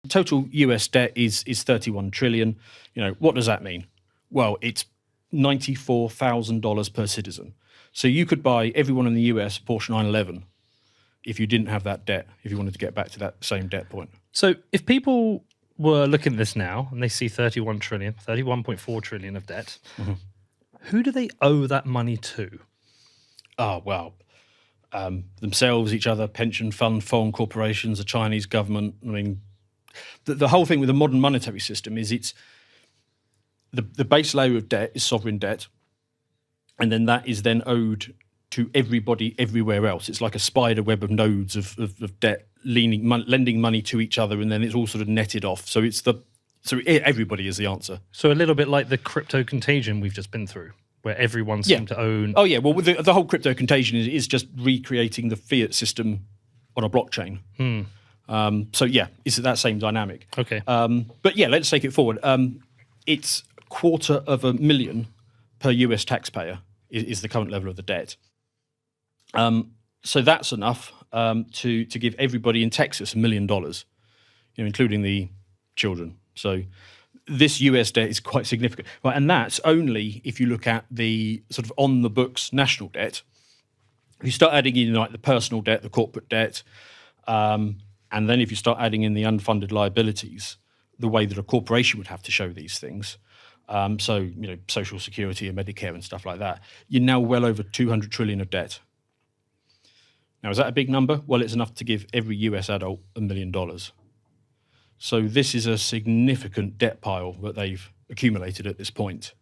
total US debt is 31 trillion. What does that mean? Well, it's $94,000 per citizen. So you could buy everyone in the US a Porsche 911 if you didn't have that debt, if you wanted to get back to that same debt point. So if people were looking at this now and they see 31.4 trillion of debt, who do they owe that money to? Oh, well, themselves, each other, pension fund, foreign corporations, the Chinese government. I mean, the whole thing with the modern monetary system is it's the base layer of debt is sovereign debt, and then that is then owed to everybody everywhere else. It's like a spider web of nodes of debt lending money to each other, and then it's all sort of netted off. So everybody is the answer. So a little bit like the crypto contagion we've just been through, where everyone seemed to own... Oh, yeah. Well, the whole crypto contagion is just recreating the fiat system on a blockchain. It's that same dynamic. Okay. But yeah, let's take it forward. It's $250,000 per US taxpayer is the current level of the debt. So that's enough to give everybody in Texas $1 million, including the children. So this US debt is quite significant. Right, and that's only if you look at the sort of on-the-books national debt. If you start adding in like the personal debt, the corporate debt, and then if you start adding in the unfunded liabilities, the way that a corporation would have to show these things, Social Security and Medicare and stuff like that, you're now well over 200 trillion of debt. Now, is that a big number? Well, it's enough to give every US adult $1 million. So this is a significant debt pile that they've accumulated at this point.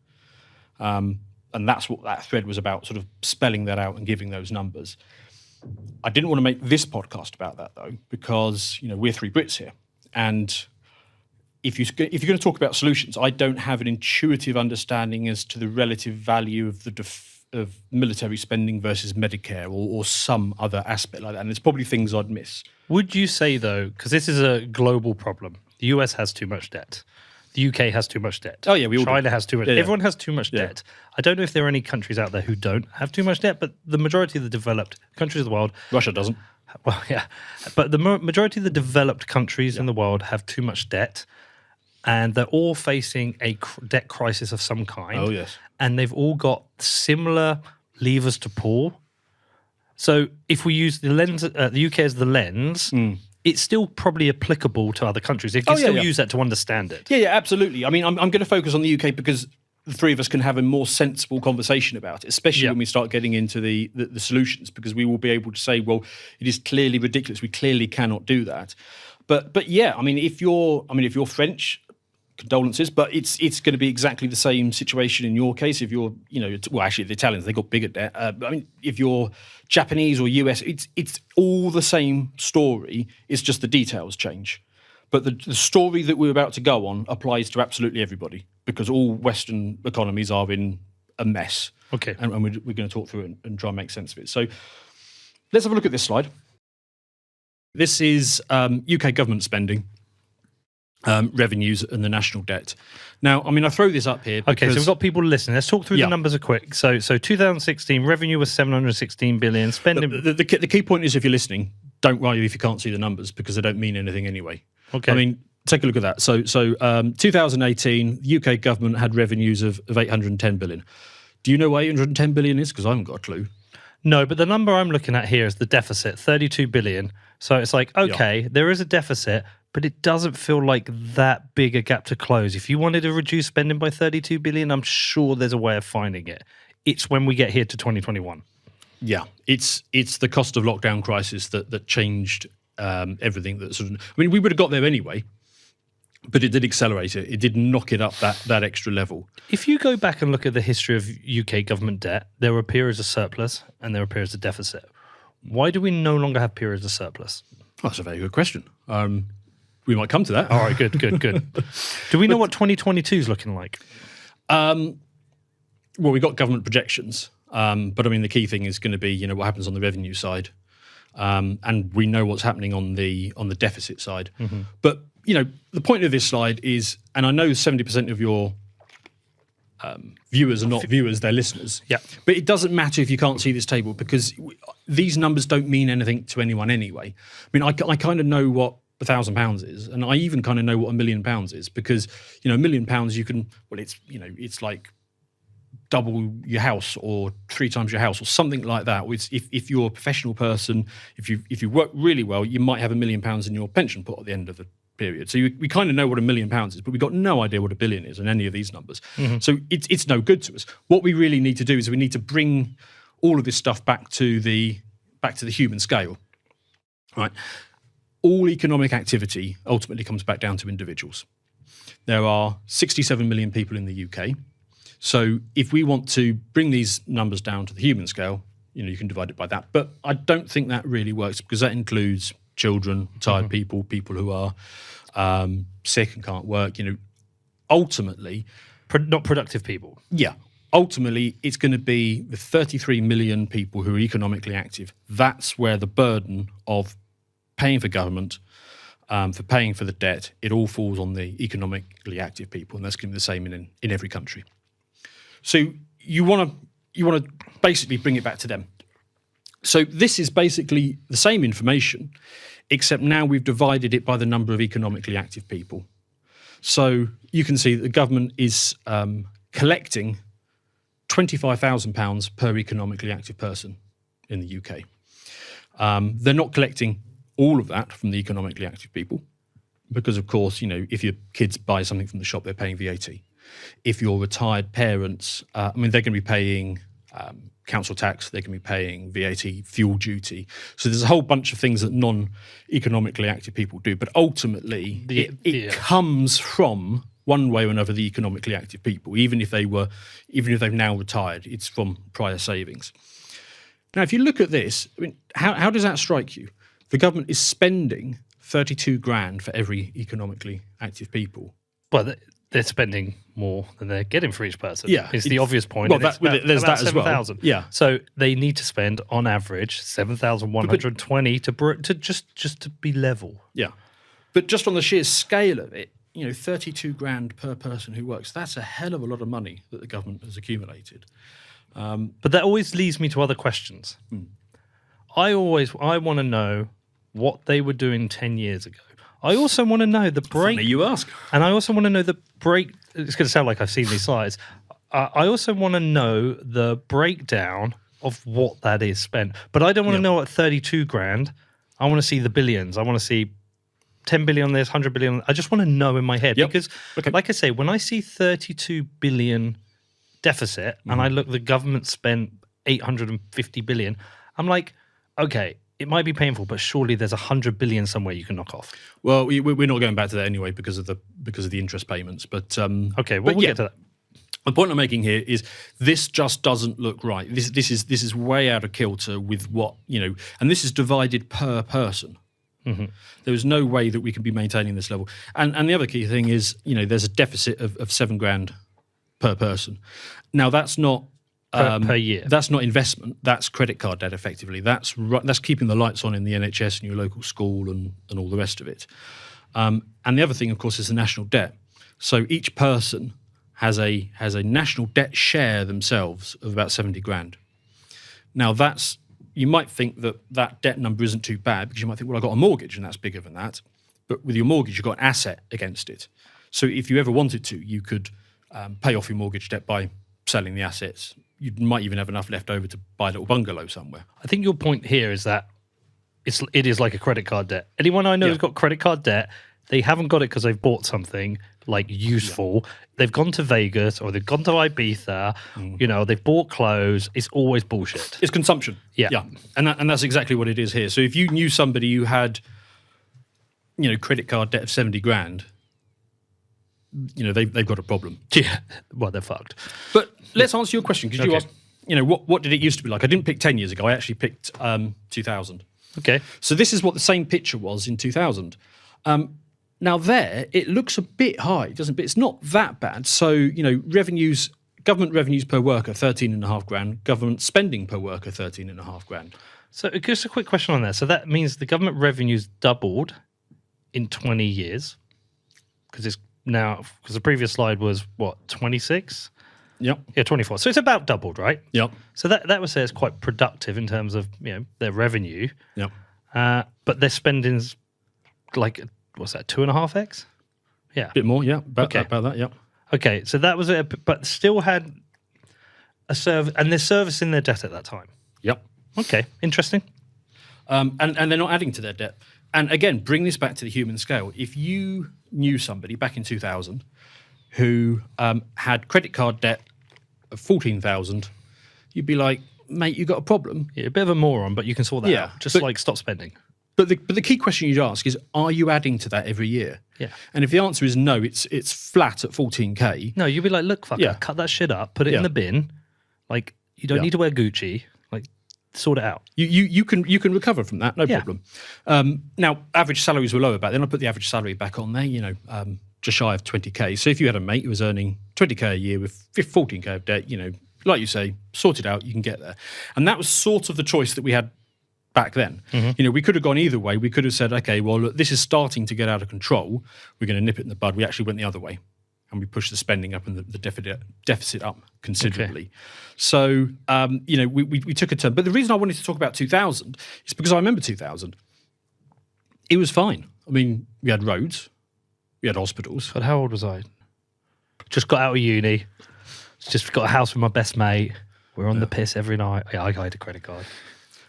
And that's what that thread was about, sort of spelling that out and giving those numbers. I didn't want to make this podcast about that, though, because, we're three Brits here. And if you're going to talk about solutions, I don't have an intuitive understanding as to the relative value of of military spending versus Medicare or some other aspect like that. And there's probably things I'd miss. Would you say, though, because this is a global problem, the US has too much debt. The UK has too much debt. Oh, yeah, we all China do. has too much. Yeah. Everyone has too much debt. I don't know if there are any countries out there who don't have too much debt, but the majority of the developed countries of the world... Russia doesn't. Well, yeah. But the majority of the developed countries in the world have too much debt, and they're all facing a debt crisis of some kind. Oh, yes. And they've all got similar levers to pull. So if we use the lens, the UK as the lens... It's still probably applicable to other countries. You can still use that to understand it. Yeah, absolutely. I mean, I'm going to focus on the UK because the three of us can have a more sensible conversation about it, especially when we start getting into the solutions, because we will be able to say, well, it is clearly ridiculous. We clearly cannot do that. But yeah, I mean, if you're French, condolences, but it's going to be exactly the same situation in your case. If you're, actually the Italians, they got bigger debt. I mean, if you're Japanese or US, it's all the same story. It's just the details change. But the story that we're about to go on applies to absolutely everybody, because all Western economies are in a mess. Okay. And we're going to talk through it and try and make sense of it. So let's have a look at this slide. This is UK government spending. Revenues and the national debt. Now, I mean, I throw this up here because... Okay, so we've got people listening. Let's talk through the numbers a quick. So 2016, revenue was 716 billion. Spending... The key point is, if you're listening, don't worry if you can't see the numbers, because they don't mean anything anyway. Okay. I mean, take a look at that. So 2018, the UK government had revenues of 810 billion. Do you know what 810 billion is? Because I haven't got a clue. No, but the number I'm looking at here is the deficit, 32 billion. So it's like, okay, there is a deficit, but it doesn't feel like that big a gap to close. If you wanted to reduce spending by 32 billion, I'm sure there's a way of finding it. It's when we get here to 2021. Yeah, it's the cost of lockdown crisis that changed everything. That sort of, I mean, we would have got there anyway, but it did accelerate it. It did knock it up that extra level. If you go back and look at the history of UK government debt, there were periods of surplus and there were periods of deficit. Why do we no longer have periods of surplus? Oh, that's a very good question. We might come to that. All right, good. Do we know what 2022 is looking like? Well, we've got government projections, but I mean, the key thing is going to be, what happens on the revenue side, and we know what's happening on the deficit side. Mm-hmm. But the point of this slide is, and I know 70% of your viewers are not viewers; they're listeners. Yeah. But it doesn't matter if you can't see this table, because these numbers don't mean anything to anyone anyway. I mean, I kind of know what £1,000 is, and I even kind of know what £1 million is, because £1 million you can, well, it's like double your house or 3 times your house or something like that. If you're a professional person, if you work really well, you might have £1 million in your pension pot at the end of the period. So we kind of know what £1 million is, but we've got no idea what $1 billion is in any of these numbers. So it's no good to us. What we really need to do is we need to bring all of this stuff back to the human scale, right? All economic activity ultimately comes back down to individuals. There are 67 million people in the UK. So if we want to bring these numbers down to the human scale, you can divide it by that. But I don't think that really works, because that includes children, tired people who are sick and can't work. Ultimately, not productive people. Yeah. Ultimately, it's going to be the 33 million people who are economically active. That's where the burden of paying for government, for paying for the debt, it all falls on the economically active people, and that's going to be the same in every country. So you want to basically bring it back to them. So this is basically the same information, except now we've divided it by the number of economically active people. So you can see that the government is collecting £25,000 per economically active person in the UK. They're not collecting all of that from the economically active people, because, of course, if your kids buy something from the shop, they're paying VAT. If you're retired parents, they're going to be paying council tax, they can be paying VAT, fuel duty. So there's a whole bunch of things that non-economically active people do. But ultimately, it comes from, one way or another, the economically active people, even if they've now retired, it's from prior savings. Now, if you look at this, how does that strike you? The government is spending 32 grand for every economically active people. Well, they're spending more than they're getting for each person. Yeah, it's the obvious point. Well, there's that as well. 7,000. Yeah. So they need to spend, on average, 7,120 to just to be level. Yeah, but just on the sheer scale of it, 32 grand per person who works, that's a hell of a lot of money that the government has accumulated. But that always leads me to other questions. I want to know what they were doing 10 years ago. I also want to know the break. Funny you ask. And I also want to know the break. It's going to sound like I've seen these slides. I also want to know the breakdown of what that is spent. But I don't want to know at 32 grand. I want to see the billions. I want to see 10 billion on this, 100 billion. I just want to know in my head. Because, like I say, when I see 32 billion deficit and I look, the government spent 850 billion, I'm like, okay, it might be painful, but surely there's 100 billion somewhere you can knock off. Well, we're not going back to that anyway because of the interest payments. But okay, well, we'll get to that. The point I'm making here is this just doesn't look right. This is way out of kilter with what and this is divided per person. There is no way that we can be maintaining this level. And the other key thing is there's a deficit of 7 grand per person. Now that's not. Per year. That's not investment. That's credit card debt, effectively. That's keeping the lights on in the NHS and your local school and all the rest of it. And the other thing, of course, is the national debt. So each person has a national debt share themselves of about 70 grand. Now you might think that debt number isn't too bad, because you might think, well, I've got a mortgage and that's bigger than that. But with your mortgage, you've got an asset against it. So if you ever wanted to, you could pay off your mortgage debt by selling the assets. You might even have enough left over to buy a little bungalow somewhere. I think your point here is that it is like a credit card debt. Anyone I know who's got credit card debt, they haven't got it because they've bought something like useful. They've gone to Vegas or they've gone to Ibiza. They've bought clothes. It's always bullshit. It's consumption. Yeah. And that's exactly what it is here. So if you knew somebody who had, credit card debt of 70 grand, they've got a problem. Yeah, well, they're fucked. But let's answer your question, because you asked, what did it used to be like? I didn't pick 10 years ago. I actually picked 2000. Okay. So this is what the same picture was in 2000. Now there, it looks a bit high, doesn't it? But it's not that bad. So, government revenues per worker, 13.5 grand. Government spending per worker, 13.5 grand. So just a quick question on that. So that means the government revenues doubled in 20 years, because the previous slide was, 26? Yep. Yeah, 24. So it's about doubled, right? Yep. So that would say it's quite productive in terms of their revenue. Yep. But their spending's like, what's that, 2.5x? Yeah. Bit more, yeah. About that, yeah. Okay, so that was it, but still had a service, and they're servicing their debt at that time. Yep. Okay, interesting. And they're not adding to their debt. And again, bring this back to the human scale. If you knew somebody back in 2000 who had credit card debt of 14,000, you'd be like, mate, you got a problem. Yeah, a bit of a moron, but you can sort that out. Just stop spending. But the key question you'd ask is, are you adding to that every year? Yeah. And if the answer is no, it's flat at 14K. No, you'd be like, look, fucker, cut that shit up, put it in the bin. Like, you don't need to wear Gucci. Like, sort it out. You can recover from that, no problem. Now, average salaries were lower back then. I put the average salary back on there, just shy of 20K. So if you had a mate who was earning 20K a year with 14K of debt, like you say, sort it out, you can get there. And that was sort of the choice that we had back then. Mm-hmm. We could have gone either way. We could have said, okay, well, look, this is starting to get out of control. We're going to nip it in the bud. We actually went the other way, and we pushed the spending up and the deficit up considerably. Okay. So, we took a turn. But the reason I wanted to talk about 2000 is because I remember 2000. It was fine. I mean, we had roads, we had hospitals. But how old was I? Just got out of uni. Just got a house with my best mate. We're on the piss every night. Yeah, I had a credit card.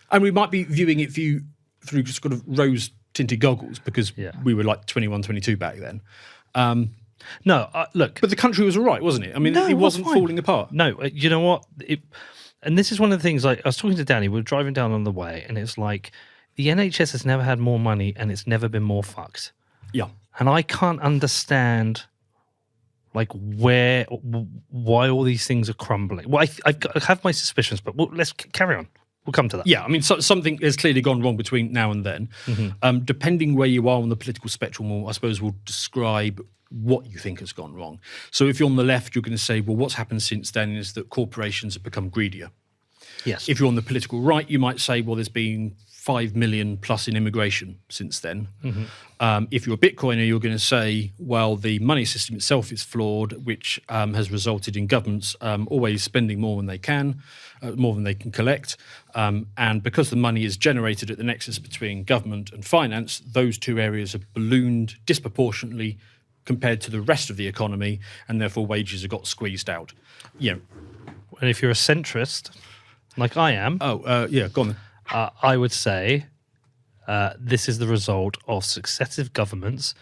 And we might be viewing it through sort of rose-tinted goggles because we were like 21, 22 back then. Look. But the country was all right, wasn't it? I mean, it wasn't falling apart. No, you know what? And this is one of the things, like, I was talking to Danny, we were driving down on the way, and it's like, the NHS has never had more money and it's never been more fucked. Yeah. And I can't understand, like, why all these things are crumbling. Well, I have my suspicions, but let's carry on. We'll come to that. Yeah, I mean, something has clearly gone wrong between now and then. Mm-hmm. Depending where you are on the political spectrum, I suppose we'll describe what you think has gone wrong. So if you're on the left, you're going to say, well, what's happened since then is that corporations have become greedier. Yes. If you're on the political right, you might say, well, there's been 5 million plus in immigration since then. Mm-hmm. If you're a Bitcoiner, you're going to say, well, the money system itself is flawed, which has resulted in governments always spending more than they can, more than they can collect. And because the money is generated at the nexus between government and finance, those two areas have ballooned disproportionately compared to the rest of the economy, and therefore wages have got squeezed out. Yeah. And if you're a centrist, like I am... go on then. I would say this is the result of successive governments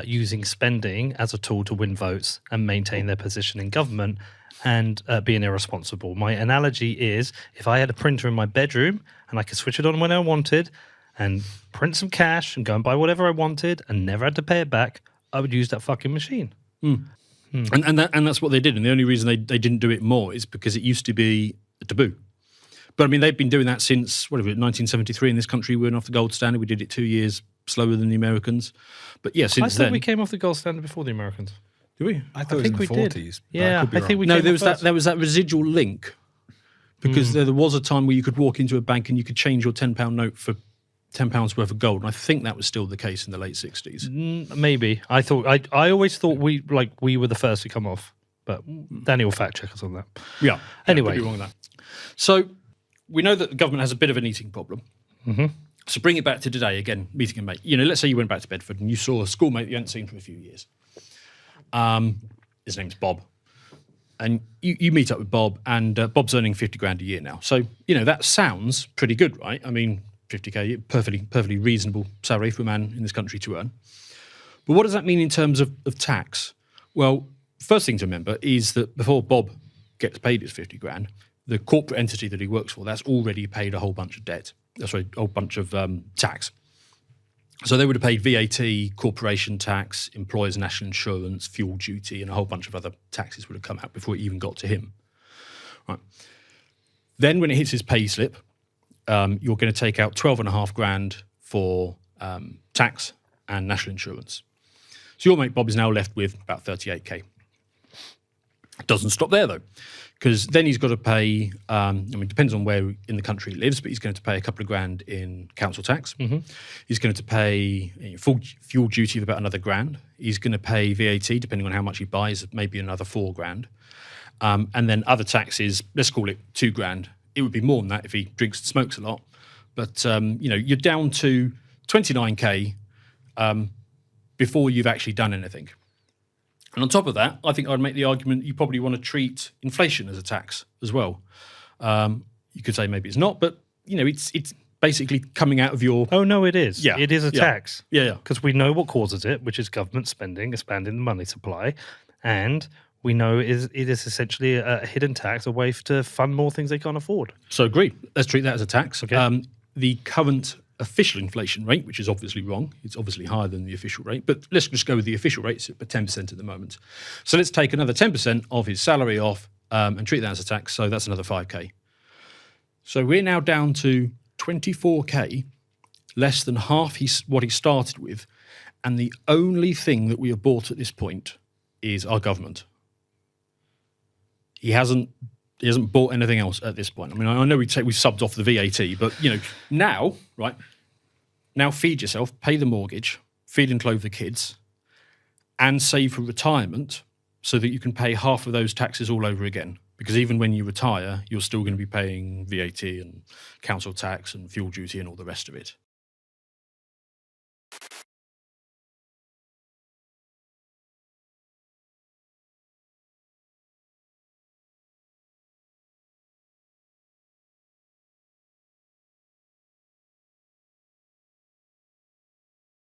using spending as a tool to win votes and maintain their position in government and being irresponsible. My analogy is, if I had a printer in my bedroom and I could switch it on when I wanted and print some cash and go and buy whatever I wanted and never had to pay it back, I would use that fucking machine. Mm. Mm. And that's what they did. And the only reason they didn't do it more is because it used to be a taboo. But I mean, they've been doing that since, 1973 in this country. We went off the gold standard. We did it 2 years slower than the Americans. But yeah, since then... I thought we came off the gold standard before the Americans. Did we? I think we 40s, did. Yeah, I think we No, there was that residual link. Because there was a time where you could walk into a bank and you could change your £10 note for £10 worth of gold. And I think that was still the case in the late 60s. Maybe. I always thought we were the first to come off. But Danny will fact check us on that. Yeah. Anyway. Could be wrong with that. So... we know that the government has a bit of an eating problem. Mm-hmm. So bring it back to today again, meeting a mate. Let's say you went back to Bedford and you saw a schoolmate you hadn't seen for a few years. His name's Bob. And you meet up with Bob, and Bob's earning 50 grand a year now. So, that sounds pretty good, right? I mean, 50K, perfectly reasonable salary for a man in this country to earn. But what does that mean in terms of tax? Well, first thing to remember is that before Bob gets paid his 50 grand, the corporate entity that he works for, that's already paid a whole bunch of debt. Sorry, a whole bunch of tax. So they would have paid VAT, corporation tax, employers' national insurance, fuel duty, and a whole bunch of other taxes would have come out before it even got to him. Right. Then when it hits his pay slip, you're going to take out 12.5 grand for tax and national insurance. So your mate Bob is now left with about 38k. It doesn't stop there, though, because then he's got to pay, it depends on where in the country he lives, but he's going to pay a couple of grand in council tax. Mm-hmm. He's going to pay full fuel duty of about another grand. He's going to pay VAT, depending on how much he buys, maybe another 4 grand. And then other taxes, let's call it 2 grand. It would be more than that if he drinks and smokes a lot. But, you're down to 29k before you've actually done anything. And on top of that, I think I'd make the argument you probably want to treat inflation as a tax as well. You could say maybe it's not, but it's basically coming out of your... Oh, no, it is. Yeah. It is a tax. Yeah. Because we know what causes it, which is government spending, expanding the money supply. And we know it is essentially a hidden tax, a way to fund more things they can't afford. So agreed. Let's treat that as a tax. Okay. The current official inflation rate, which is obviously wrong, it's obviously higher than the official rate, but let's just go with the official rate, it's at 10% at the moment. So let's take another 10% of his salary off and treat that as a tax, so that's another 5k. So we're now down to 24k, less than half what he started with, and the only thing that we have bought at this point is our government. He hasn't bought anything else at this point. I mean, I know we've subbed off the VAT, but now, right? Now feed yourself, pay the mortgage, feed and clothe the kids, and save for retirement so that you can pay half of those taxes all over again. Because even when you retire, you're still going to be paying VAT and council tax and fuel duty and all the rest of it.